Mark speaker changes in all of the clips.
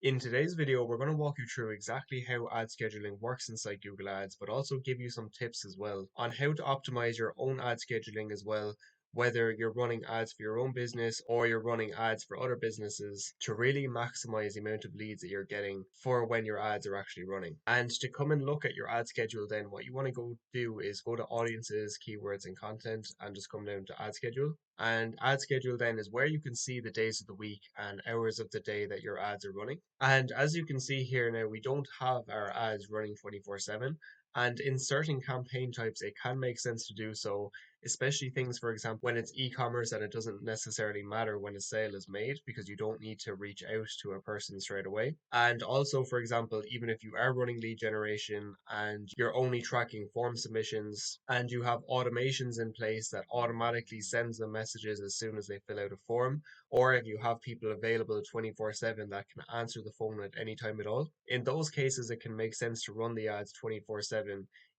Speaker 1: In today's video, we're going to walk you through exactly how ad scheduling works inside Google Ads, but also give you some tips as well on how to optimize your own ad scheduling as well, whether you're running ads for your own business or you're running ads for other businesses to really maximize the amount of leads that you're getting for when your ads are actually running. And to come and look at your ad schedule, then what you want to go do is go to audiences, keywords, and content, and just come down to ad schedule. And ad schedule then is where you can see the days of the week and hours of the day that your ads are running. And as you can see here now, we don't have our ads running 24/7. And in certain campaign types, it can make sense to do so, especially things, for example, when it's e-commerce and it doesn't necessarily matter when a sale is made because you don't need to reach out to a person straight away. And also, for example, even if you are running lead generation and you're only tracking form submissions and you have automations in place that automatically sends them messages as soon as they fill out a form, or if you have people available 24/7 that can answer the phone at any time at all. In those cases, it can make sense to run the ads 24/7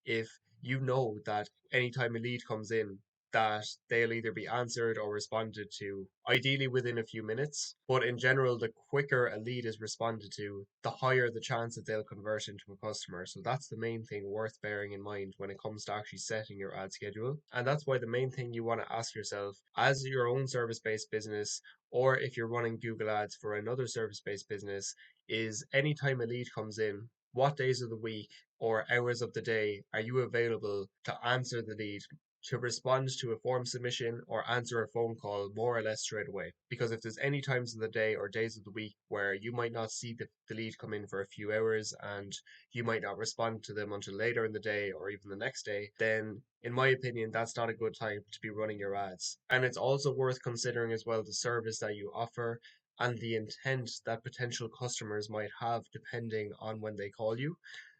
Speaker 1: if you know that anytime a lead comes in, that they'll either be answered or responded to, ideally within a few minutes. But in general, the quicker a lead is responded to, the higher the chance that they'll convert into a customer. So that's the main thing worth bearing in mind when it comes to actually setting your ad schedule. And that's why the main thing you want to ask yourself as your own service based business, or if you're running Google Ads for another service based business, is anytime a lead comes in, what days of the week or hours of the day are you available to answer the lead, to respond to a form submission or answer a phone call more or less straight away? Because if there's any times of the day or days of the week where you might not see the lead come in for a few hours and you might not respond to them until later in the day or even the next day, then in my opinion, that's not a good time to be running your ads. And it's also worth considering as well the service that you offer and the intent that potential customers might have depending on when they call you.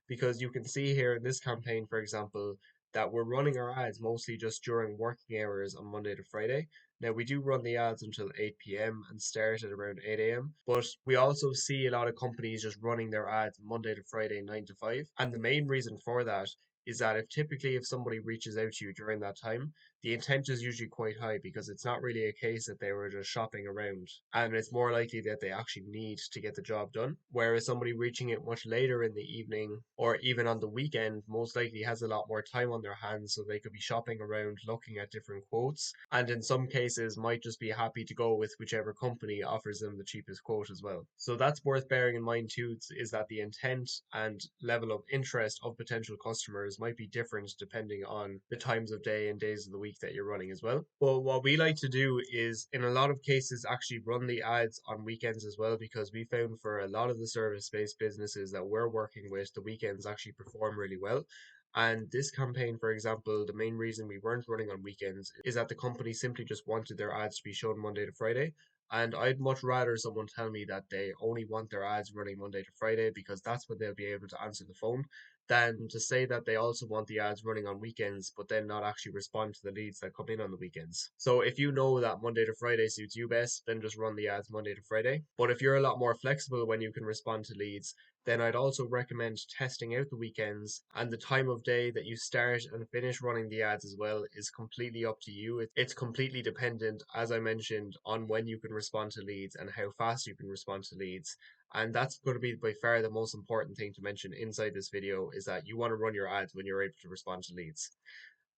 Speaker 1: Because you can see here in this campaign, for example, that we're running our ads mostly just during working hours on Monday to Friday. Now, we do run the ads until 8 p.m. and start at around 8 a.m., but we also see a lot of companies just running their ads Monday to Friday, 9 to 5. And the main reason for that is that if somebody reaches out to you during that time, the intent is usually quite high because it's not really a case that they were just shopping around, and it's more likely that they actually need to get the job done. Whereas somebody reaching it much later in the evening or even on the weekend most likely has a lot more time on their hands, so they could be shopping around looking at different quotes, and in some cases might just be happy to go with whichever company offers them the cheapest quote as well. So that's worth bearing in mind too, is that the intent and level of interest of potential customers might be different depending on the times of day and days of the week that you're running as well. But what we like to do is, in a lot of cases, actually run the ads on weekends as well, because we found for a lot of the service based businesses that we're working with, the weekends actually perform really well. And this campaign, for example, the main reason we weren't running on weekends is that the company simply just wanted their ads to be shown Monday to Friday. And I'd much rather someone tell me that they only want their ads running Monday to Friday because that's when they'll be able to answer the phone, than to say that they also want the ads running on weekends, but then not actually respond to the leads that come in on the weekends. So if you know that Monday to Friday suits you best, then just run the ads Monday to Friday. But if you're a lot more flexible when you can respond to leads, then I'd also recommend testing out the weekends, and the time of day that you start and finish running the ads as well is completely up to you. It's completely dependent, as I mentioned, on when you can respond to leads and how fast you can respond to leads. And that's going to be by far the most important thing to mention inside this video, is that you want to run your ads when you're able to respond to leads.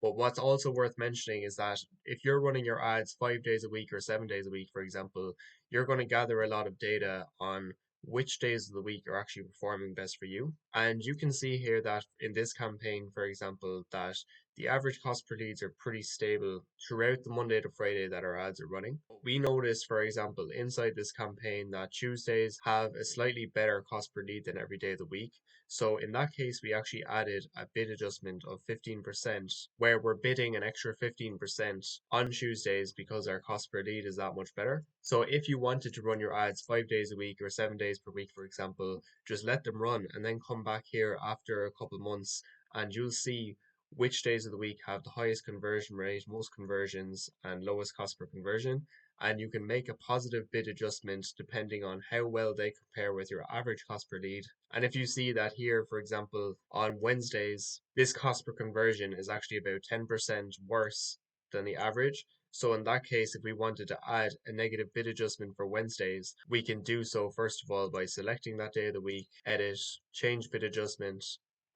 Speaker 1: But what's also worth mentioning is that if you're running your ads 5 days a week or 7 days a week, for example, you're going to gather a lot of data on which days of the week are actually performing best for you. And you can see here that in this campaign, for example, that the average cost per leads are pretty stable throughout the Monday to Friday that our ads are running. But we noticed, for example, inside this campaign that Tuesdays have a slightly better cost per lead than every day of the week. So in that case, we actually added a bid adjustment of 15%, where we're bidding an extra 15% on Tuesdays because our cost per lead is that much better. So if you wanted to run your ads 5 days a week or 7 days per week, for example, just let them run and then come back here after a couple months and you'll see which days of the week have the highest conversion rate, most conversions, and lowest cost per conversion. And you can make a positive bid adjustment depending on how well they compare with your average cost per lead. And if you see that here, for example, on Wednesdays, this cost per conversion is actually about 10% worse than the average, So in that case, if we wanted to add a negative bid adjustment for Wednesdays, we can do so first of all by selecting that day of the week, edit, change bid adjustment,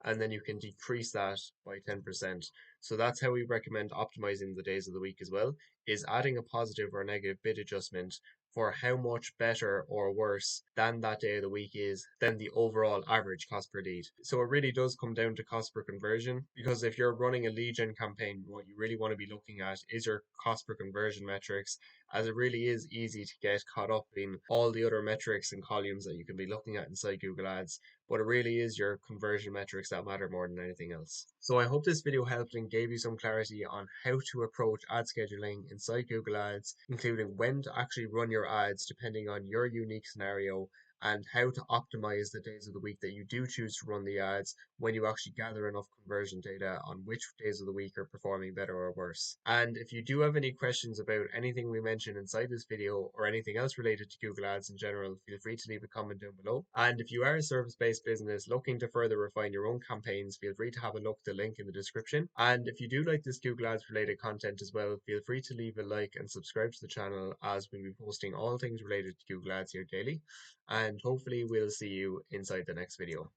Speaker 1: and then you can decrease that by 10%. So that's how we recommend optimizing the days of the week as well, is adding a positive or negative bid adjustment for how much better or worse than that day of the week is than the overall average cost per lead. So it really does come down to cost per conversion, because if you're running a lead gen campaign, what you really want to be looking at is your cost per conversion metrics, as it really is easy to get caught up in all the other metrics and columns that you can be looking at inside Google Ads, but it really is your conversion metrics that matter more than anything else. So I hope this video helped and gave you some clarity on how to approach ad scheduling inside Google Ads, including when to actually run your ads depending on your unique scenario, and how to optimize the days of the week that you do choose to run the ads when you actually gather enough conversion data on which days of the week are performing better or worse. And if you do have any questions about anything we mentioned inside this video or anything else related to Google Ads in general, feel free to leave a comment down below. And if you are a service-based business looking to further refine your own campaigns, feel free to have a look at the link in the description. And if you do like this Google Ads related content as well, feel free to leave a like and subscribe to the channel, as we'll be posting all things related to Google Ads here daily. And hopefully we'll see you inside the next video.